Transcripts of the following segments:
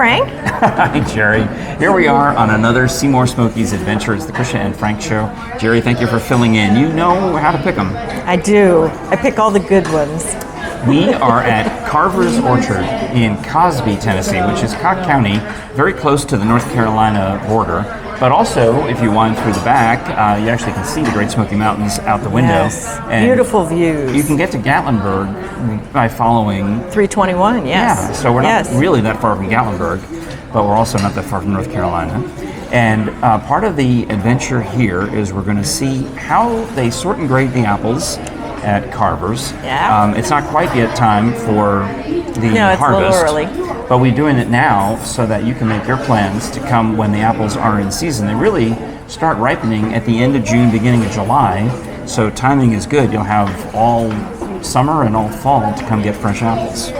Frank. Hi, Jere. Here we are on another Seymour Smokies adventure. It's the Krisha and Frank show. Jere, thank you for filling in. You know how to pick them. I do. I pick all the good ones. We are at Carver's Orchard in Cosby, Tennessee, which is Cobb County, very close to the North Carolina border. But also, if you wind through the back, you actually can see the Great Smoky Mountains out the window. Yes, and beautiful views. You can get to Gatlinburg by following 321, yes. Yeah, so we're not really that far from Gatlinburg, but we're also not that far from North Carolina. And part of the adventure here is we're going to see how they sort and grade the apples at Carver's. Yeah. It's not quite yet time for the it's harvest. a little early. But we're doing it now so that you can make your plans to come when the apples are in season. They really start ripening at the end of June, beginning of July. So timing is good. You'll have all summer and all fall to come get fresh apples.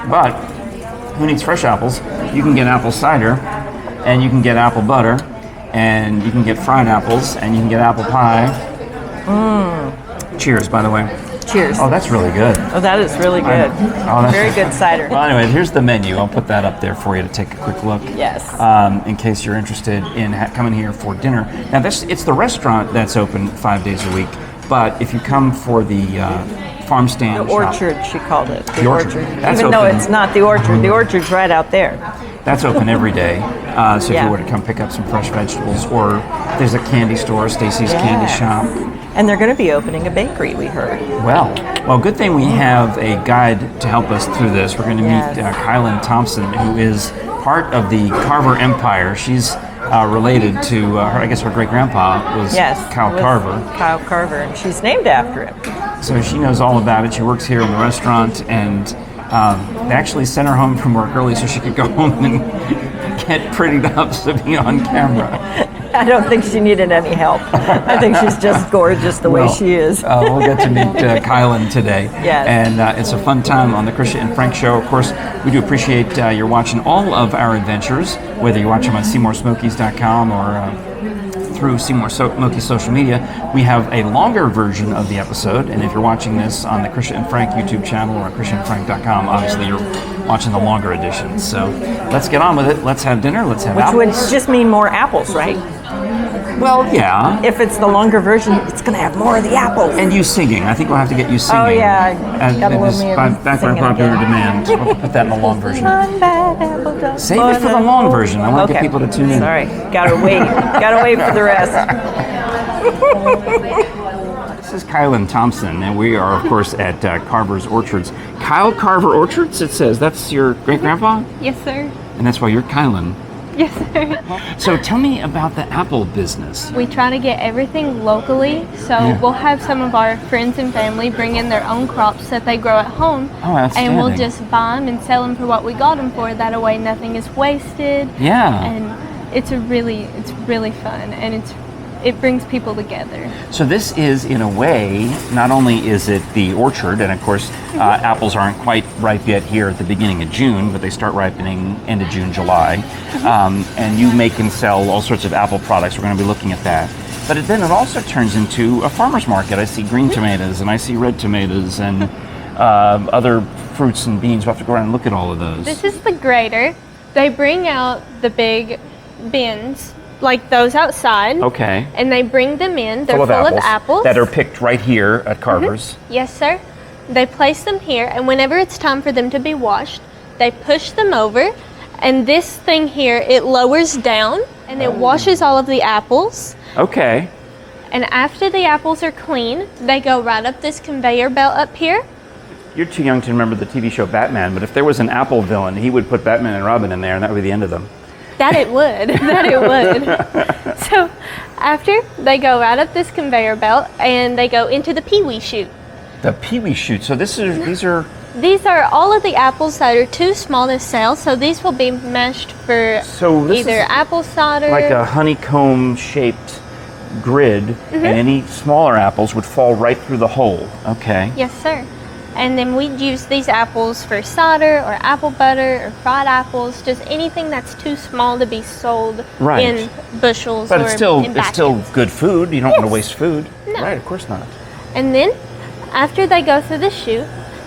But who needs fresh apples? You can get apple cider, and you can get apple butter, and you can get fried apples, and you can get apple pie. Cheers, by the way. Cheers. Oh, that's really good. Oh, that is really good. Very good cider. Well, anyway, here's the menu. I'll put that up there for you to take a quick look. Yes. In case you're interested in coming here for dinner. Now, it's the restaurant that's open 5 days a week, but if you come for the farm stand The orchard, she called it. The orchard. That's Even though open. it's not the orchard. The orchard's right out there. That's open every day. So if you were to come pick up some fresh vegetables, or there's a candy store, Stacy's Candy Shop. And they're going to be opening a bakery, we heard. Well, good thing we have a guide to help us through this. We're going to meet Kylen Thompson, who is part of the Carver Empire. She's related to, her great-grandpa was Kyle Carver. Kyle Carver, and she's named after him. So she knows all about it. She works here in the restaurant, and they actually sent her home from work early so she could go home and get prettied up to be on camera. I don't think she needed any help. I think she's just gorgeous the way she is. We'll get to meet Kylen today. Yes. And it's a fun time on the Krisha and Frank show. Of course, we do appreciate you're watching all of our adventures, whether you watch them on SeymourSmokies.com or through Seymour Smokies social media. We have a longer version of the episode, and if you're watching this on the Krisha and Frank YouTube channel or KrishaandFrank.com, obviously you're watching the longer editions. So let's get on with it. Let's have dinner. Let's have apples. Which would just mean more apples, right? Well, yeah. If it's the longer version, it's going to have more of the apples. And you singing. I think we'll have to get you singing. Oh, yeah. Got back by popular demand. We'll put that in the long version. Save it for the long version. I want to get people to tune in. Sorry. Gotta wait for the rest. This is Kylen Thompson, and we are, of course, at Carver's Orchards. Kyle Carver Orchards, it says. That's your great-grandpa? Yes, sir. And that's why you're Kylen. Yes, sir. So tell me about the apple business. We try to get everything locally, so we'll have some of our friends and family bring in their own crops that they grow at home. Oh, outstanding. And we'll just buy them and sell them for what we got them for. That way nothing is wasted. Yeah. And it's really fun, and it brings people together. So this is, in a way, not only is it the orchard, and of course, apples aren't quite ripe yet here at the beginning of June, but they start ripening end of June, July. And you make and sell all sorts of apple products. We're going to be looking at that. But then it also turns into a farmer's market. I see green tomatoes, and I see red tomatoes, and other fruits and beans. We'll have to go around and look at all of those. This is the grater. They bring out the big bins, like those outside. Okay. And they bring them in. They're full of apples. That are picked right here at Carver's. Yes, sir. They place them here, and whenever it's time for them to be washed, they push them over, and this thing here, it lowers down, and it washes all of the apples. Okay. And after the apples are clean, they go right up this conveyor belt up here. You're too young to remember the TV show Batman, but if there was an apple villain, he would put Batman and Robin in there, and that would be the end of them. That it would. That it would. So after, they go right up this conveyor belt, and they go into the peewee chute. The peewee chute. So these are all of the apples that are too small to sell, so these will be mashed for either apple cider. Like a honeycomb-shaped grid, and any smaller apples would fall right through the hole. Okay. Yes, sir. And then we'd use these apples for cider or apple butter or fried apples, just anything that's too small to be sold in bushels but or it's in baskets. still good food. You don't want to waste food. No. Right, of course not. And then after they go through the chute,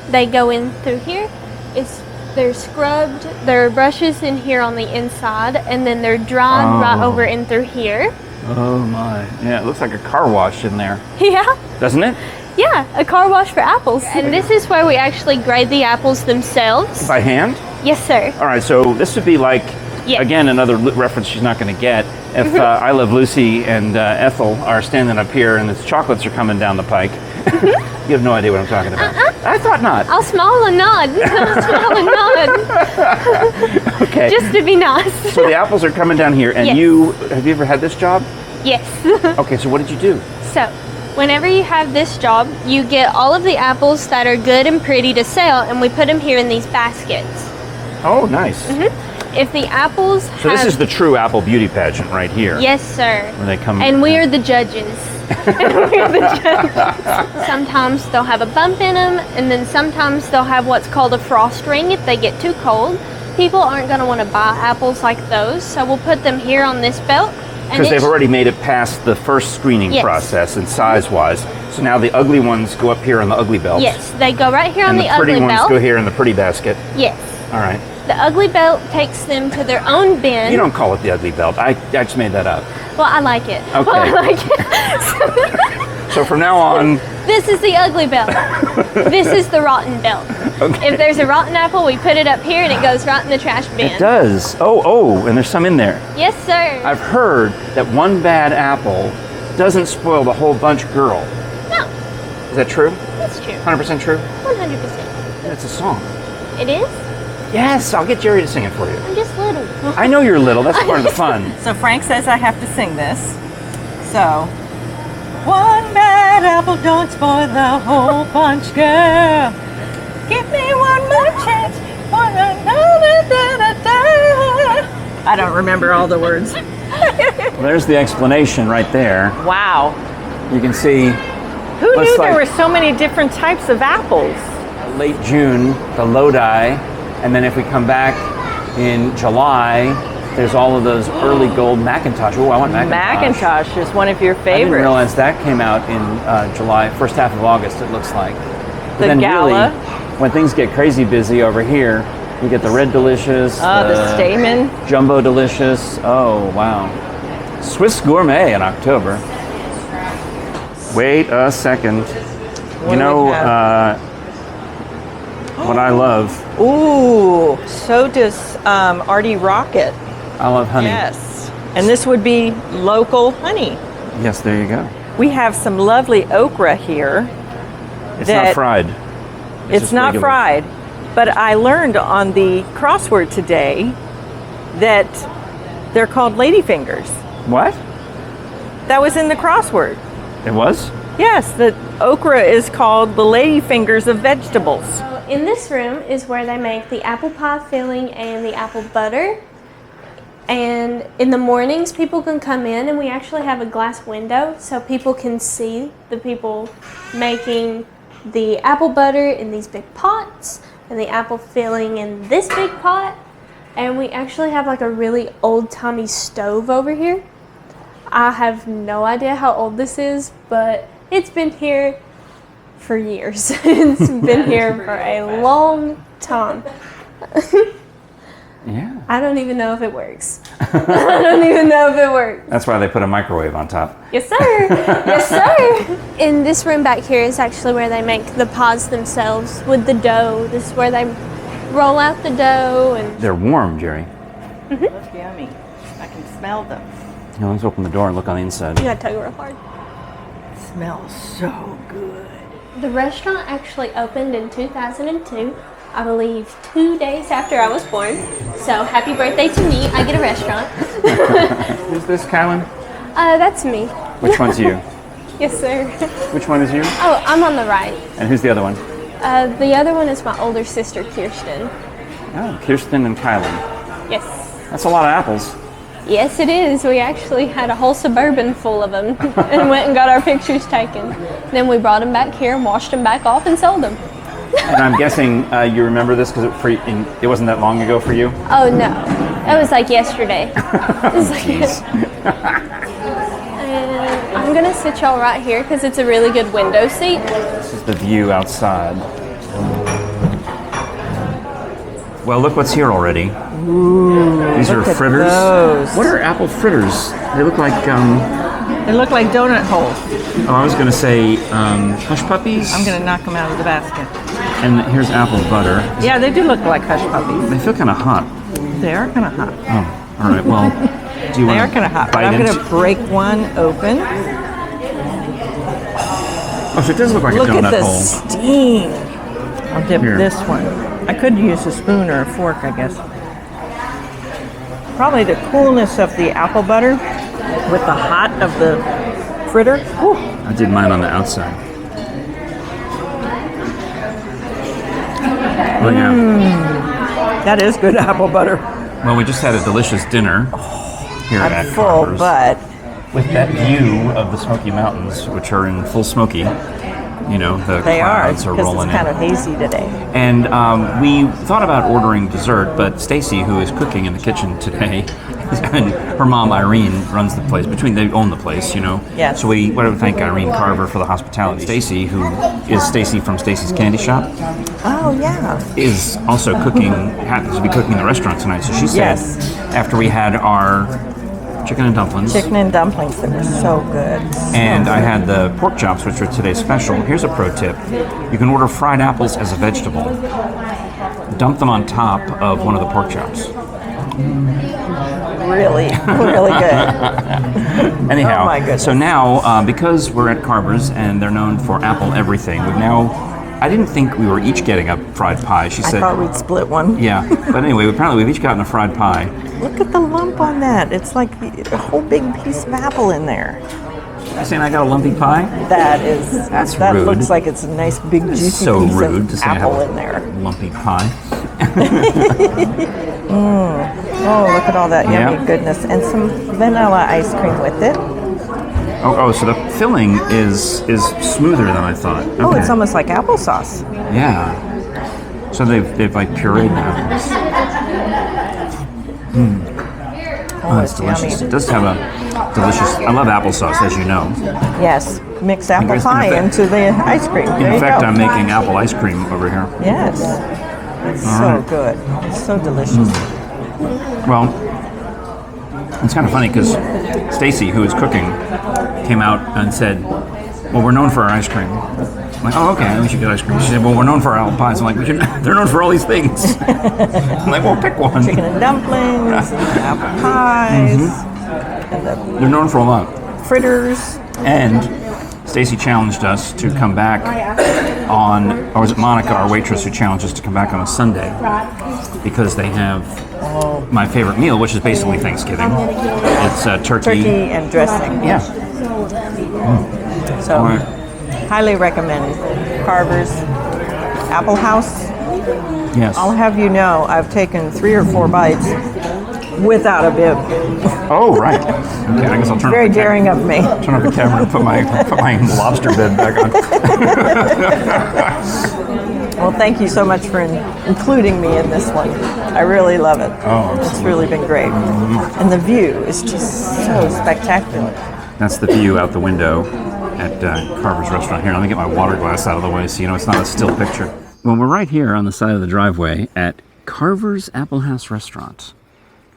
they go in through here. It's They're scrubbed. There are brushes in here on the inside, and then they're dried right over in through here. Oh my. Yeah, it looks like a car wash in there. Yeah. Doesn't it? Yeah, a car wash for apples. And this is where we actually grade the apples themselves. By hand? Yes, sir. All right, so this would be like, Yes. again, another reference she's not going to get. If I Love Lucy and Ethel are standing up here and the chocolates are coming down the pike, you have no idea what I'm talking about. I thought not. I'll smile and nod. I'll smile and nod. Okay. Just to be nice. So the apples are coming down here, and Yes. have you ever had this job? Yes. Okay, so what did you do? So, whenever you have this job, you get all of the apples that are good and pretty to sell, and we put them here in these baskets. Oh, nice. If the apples So this is the true apple beauty pageant right here. Yes, sir. When they come. And we are the judges. Sometimes they'll have a bump in them, and then sometimes they'll have what's called a frost ring if they get too cold. People aren't going to want to buy apples like those, so we'll put them here on this belt. Because they've already made it past the first screening Yes. process and size-wise. So now the ugly ones go up here on the ugly belt. Yes, they go right here on And the the pretty ugly ones belt. go here in the pretty basket. Yes. All right. The ugly belt takes them to their own bin. You don't call it the ugly belt. I just made that up. Well, I like it. Okay. Well, I like it. So from now on, This is the ugly belt. This is the rotten belt. Okay. If there's a rotten apple, we put it up here and it goes right in the trash bin. it does. Oh, and there's some in there. Yes, sir. I've heard that one bad apple doesn't spoil the whole bunch girl. No, Is that true? that's true. 100% true? 100%. It's a song. It is? Yes, I'll get Jerry to sing it for you. I'm just little. I know you're little. That's part of the fun. So Frank says I have to sing this. So, one bad apple don't spoil the whole bunch, girl. Give me one more chance for another da-da-da. I don't remember all the words. Well, there's the explanation right there. Wow. You can see Who Looks knew like- there were so many different types of apples? late June, the Lodi, and then if we come back in July, there's all of those early gold Macintosh. Oh, I want Macintosh. Macintosh is one of your I didn't favorites. realize that came out in July, first half of August, it looks like. But The then Gala. really, when things get crazy busy over here, you get the Red Delicious, The Stamen. Jumbo Delicious. Oh, wow. Swiss Gourmet in October. Wait a second. What do we have? What I love, Ooh, so does Artie Rocket. I love honey. Yes. And this would be local honey. Yes, there you go. We have some lovely okra here. It's That- not fried. It's just not regular. fried, but I learned on the crossword today that they're called ladyfingers. What? That was in the crossword. It was? Yes, the okra is called the ladyfingers of vegetables. So in this room is where they make the apple pie filling and the apple butter. And in the mornings, people can come in, and we actually have a glass window so people can see the people making the apple butter in these big pots and the apple filling in this big pot. And we actually have like a really old-timey stove over here. I have no idea how old this is, but it's been here for years. It's been here for a long time. Yeah. I don't even know if it works. I don't even know if it works. That's why they put a microwave on top. Yes, sir. Yes, sir. In this room back here is actually where they make the pies themselves with the dough. This is where they roll out the dough and They're warm, Jerry. Look yummy. I can smell them. Here, let's open the door and look on the inside. you gotta tug real hard. Smells so good. The restaurant actually opened in 2002. I believe 2 days after I was born. So happy birthday to me. I get a restaurant. Who's this, Kylen? That's me. Which one's you? Yes, sir. Which one is you? Oh, I'm on the right. And who's the other one? The other one is my older sister, Kirsten. Oh, Kirsten and Kylen. Yes. That's a lot of apples. Yes, it is. We actually had a whole Suburban full of them and went and got our pictures taken. Then we brought them back here and washed them back off and sold them. And I'm guessing you remember this because it wasn't that long ago for you? Oh, no. That was like yesterday. It was like and I'm going to sit y'all right here because it's a really good window seat. This is the view outside. Well, look what's here already. Ooh, These are look at fritters. those. What are apple fritters? They look like, They look like donut holes. oh, I was going to say hush puppies. I'm going to knock them out of the basket. And here's apple butter. Yeah, they do look like hush puppies. They feel kind of hot. They are kind of hot. Oh, all right. Well, do you They want are kind of hot. But bite I'm going into? to break one open. Oh, so it does look like Look a at donut the hole. steam. I'll dip Here. this one. I could use a spoon or a fork, I guess. Probably the coolness of the apple butter with the hot of the fritter. Whew. I did mine on the outside. Oh, yeah. That is good apple butter. Well, we just had a delicious dinner here I'm at full, Carver's. but With that view of the Smoky Mountains, which are in full smoky, you know, the they are clouds are because rolling it's kind in. of hazy today. And we thought about ordering dessert, but Stacy, who is cooking in the kitchen today, and her mom Irene runs the place. They own the place, you know. Yes. So we want to thank Irene Carver for the hospitality. Stacy, who is Stacy from Stacy's Candy Shop, Oh, yeah. is also cooking. Happens to be cooking in the restaurant tonight. So she said, Yes. after we had our chicken and dumplings. Chicken and dumplings that were so good. And I had the pork chops, which are today's special. Here's a pro tip. You can order fried apples as a vegetable. Dump them on top of one of the pork chops. Really, really good. Anyhow, Oh my goodness. so now, because we're at Carver's and they're known for apple everything, I didn't think we were each getting a fried pie. She I said, thought we'd split one. yeah. But anyway, apparently we've each gotten a fried pie. Look at the lump on that. It's like a whole big piece of apple in there. You saying I got a lumpy pie? That rude. looks like it's a nice big juicy So piece rude to of say I apple have in there. a lumpy pie. Oh, look at all that yummy Yeah. goodness. And some vanilla ice cream with it. Oh, so the filling is smoother than I thought. Okay. Oh, it's almost like applesauce. Yeah. So they've like pureed apples. Oh, it's delicious. yummy. It does have a delicious. I love applesauce, as you know. Yes, mix apple In pie fact- into the ice cream. There In you fact, go. I'm making apple ice cream over here. Yes. It's All so right. good. It's so delicious. Well, it's kind of funny because Stacy, who is cooking, came out and said, "Well, we're known for our ice cream." I'm like, "Oh, okay, we should get ice cream." She said, "Well, we're known for our apple pies." I'm like, "They're known for all these things." I'm like, "Well, pick one." Chicken and dumplings, and apple pies, and They're known for a lot. the fritters. And Stacy challenged us to come back on, or was it Monica, our waitress, who challenged us to come back on a Sunday because they have my favorite meal, which is basically Thanksgiving. It's Turkey and dressing. Yeah. So, All right. highly recommend Carver's Applehouse. Yes. I'll have you know, I've taken 3 or 4 bites without a bib. Oh, right. Okay, I guess I'll turn Very off the daring of me. turn off the camera and put my lobster bib back on. Well, thank you so much for including me in this one. I really love it. Oh, It's really been great. And the view is just so spectacular. That's the view out the window at Carver's Restaurant. Here, let me get my water glass out of the way so you know it's not a still picture. Well, we're right here on the side of the driveway at Carver's Applehouse Restaurant,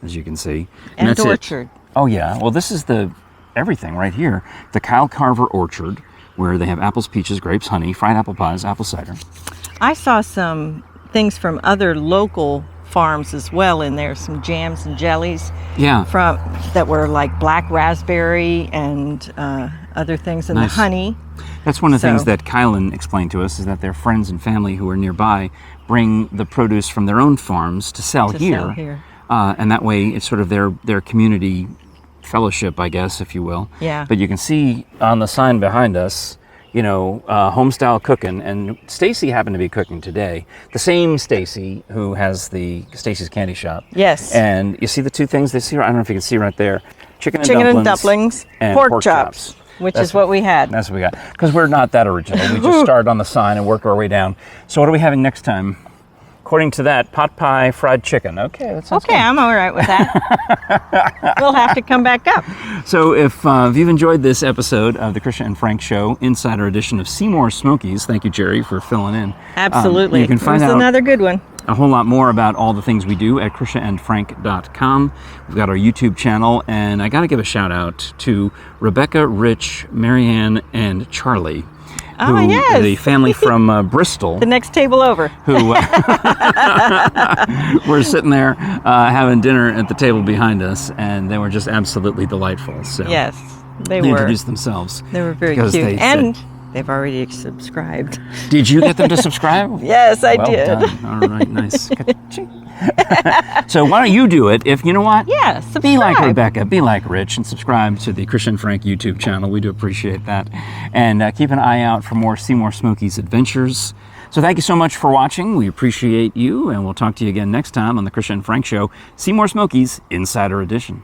as you can see. And that's it. orchard. Oh, yeah. Well, this is everything right here. The Kyle Carver Orchard, where they have apples, peaches, grapes, honey, fried apple pies, apple cider. I saw some things from other local farms as well in there, some jams and jellies Yeah. from that were like black raspberry and other things, and Nice. the honey. That's one of the things So- that Kylen explained to us, is that their friends and family who are nearby bring the produce from their own farms to sell here. And that way it's sort of their community fellowship, I guess, if you will. Yeah. But you can see on the sign behind us, home style cooking, and Stacy happened to be cooking today. The same Stacy who has the Stacy's Candy Shop. Yes. And you see the two things this here? I don't know if you can see right there. Chicken and dumplings, and pork chops, which That's is what we had. That's what we got. Because we're not that original. We just started on the sign and worked our way down. So what are we having next time? According to that, pot pie, fried chicken. Okay, that sounds Okay, I'm all right with that. We'll have to come back up. good. So if you've enjoyed this episode of the Krisha and Frank Show, Insider Edition of Seymour Smokies, thank you, Jere, for filling in. Absolutely. You can find it was out another good one. a whole lot more about all the things we do at KrishaandFrank.com. We've got our YouTube channel, and I got to give a shout out to Rebecca, Rich, Marianne, and Charlie. Oh, yes. The family from Bristol. The next table over. Who were sitting there having dinner at the table behind us, and they were just absolutely delightful. So Yes, they they were. introduced themselves. They were very because cute. they And said- they've already subscribed. Did you get them to subscribe? Yes, I Well did. done. All right, nice. So why don't you do it? If you know what? Yeah, subscribe. Be like Rebecca, be like Rich, and subscribe to the Christian Frank YouTube channel. We do appreciate that. And keep an eye out for more Seymour Smokies adventures. So thank you so much for watching. We appreciate you, and we'll talk to you again next time on the Christian Frank Show, Seymour Smokies Insider Edition.